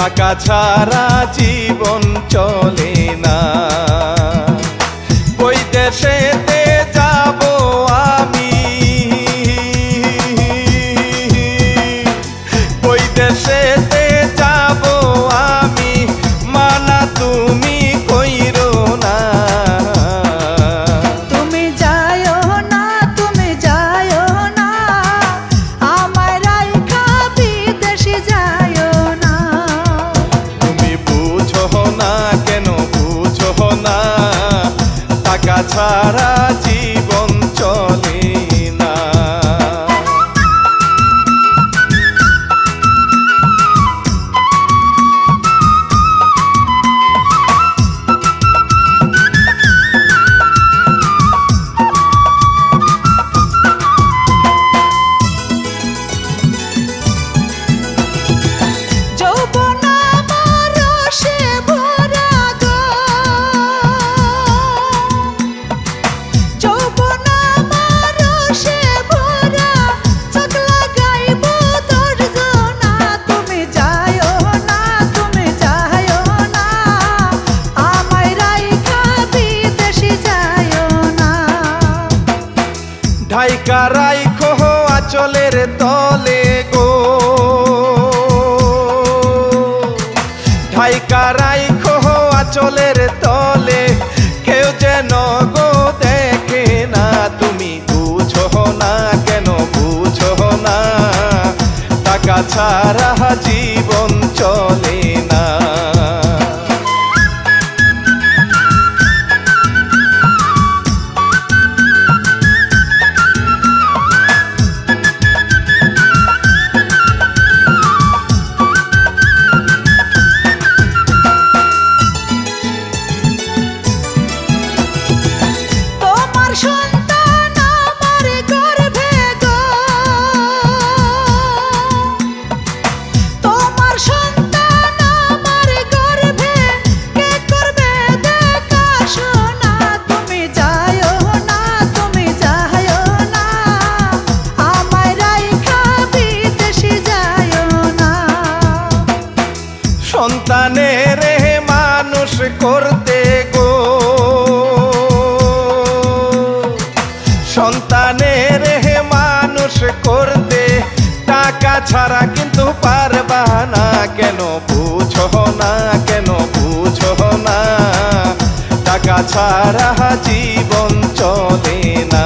টাকা ছাড়া জীবন চলে না। ওই দেশেতে যাব আমি, ওই দেশেতে যাব আমি, মানা তুমি কইরো না। তুমি যায়ো না, তুমি যায়ো না, আমায় রাইখা বিদেশে যায়ো না। তুমি বুঝো না, কেন বুঝো না, টাকা ছাড়া জীবন চলে না। যৌবন আমার রসে ভরা গো, যৌবন আমার রসে ভরা, চোখ লাগাইব দর্জনা। তুমি যায়ো না, তুমি যায়ো না, আমায় রাইখা বিদেশে যায়ো না। ঢাইকা রাইখো আঁচলের তলে গো, ঢাইকা রাইখো আঁচলের তলে, কেউ যেন গো দেখে না। তুমি বুঝো না, কেন বুঝো না, টাকা ছাড়া জীবন চলে না। তোমার সন্তান আমার গর্ভে গো, তোমার সন্তান আমার গর্ভে, কে করবে দেখাশোনা। তুমি যায়ো না, তুমি যায়ো না, আমায় রাইখা বিদেশে যায়ো না। সন্তানের মানুষ করতে গো, সন্তানের মানুষ করতে টাকা ছাড়া কিন্তু পারবা না। কেন বুঝো না, কেন বুঝো না, টাকা ছাড়া জীবন চলে না।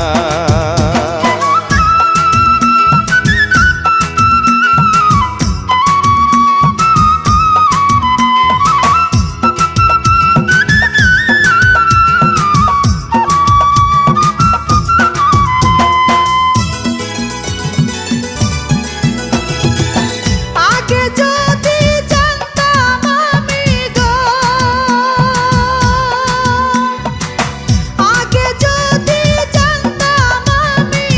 আগে যদি জানতাম আমি গো, আগে যদি জানতাম আমি,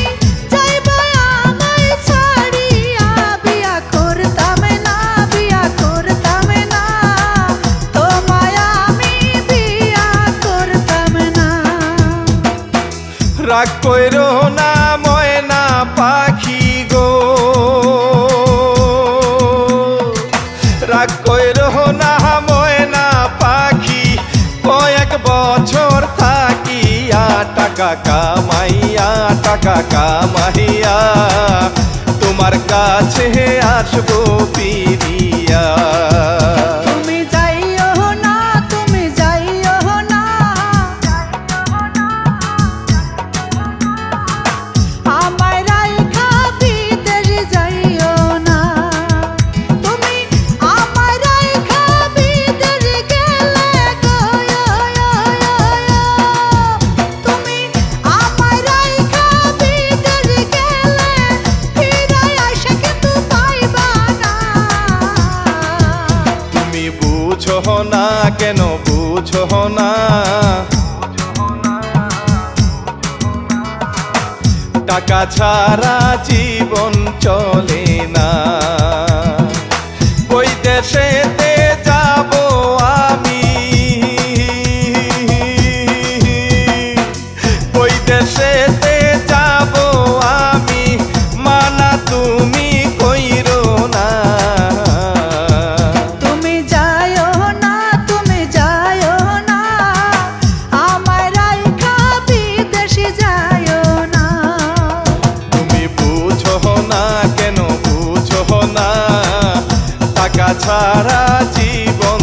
যাইবা আমায় ছাড়িয়া, বিয়া করতাম না, বিয়া করতাম না, তোমায় আমি বিয়া করতাম না। রাগ কইরো না ময়না পাখি গো, রাগ কইরো না ময়না পাখি, কয়েক বছর থাকিয়া, টাকা কামাইয়া, টাকা কামাইয়া, তোমার কাছে আসবো ফিরিয়া। তুমি যাইও না, তুমি যাইও না, আমায় রাইখা বিদেশে যাইও না। তুমি আমায় রাইখা বিদেশে গেলে গো, তুমি আমায় রাইখা বিদেশে গেলে, ফিরায় আইসা কিন্তু পাইবা না। তুমি বুঝো না, কেন বুঝো না, টাকা ছাড়া জীবন চলে না। ওই দেশেতে যাব আমি, ওই দেশেতে যাব আমি, মানা তুমি কইরো না। তুমি সারা জীবন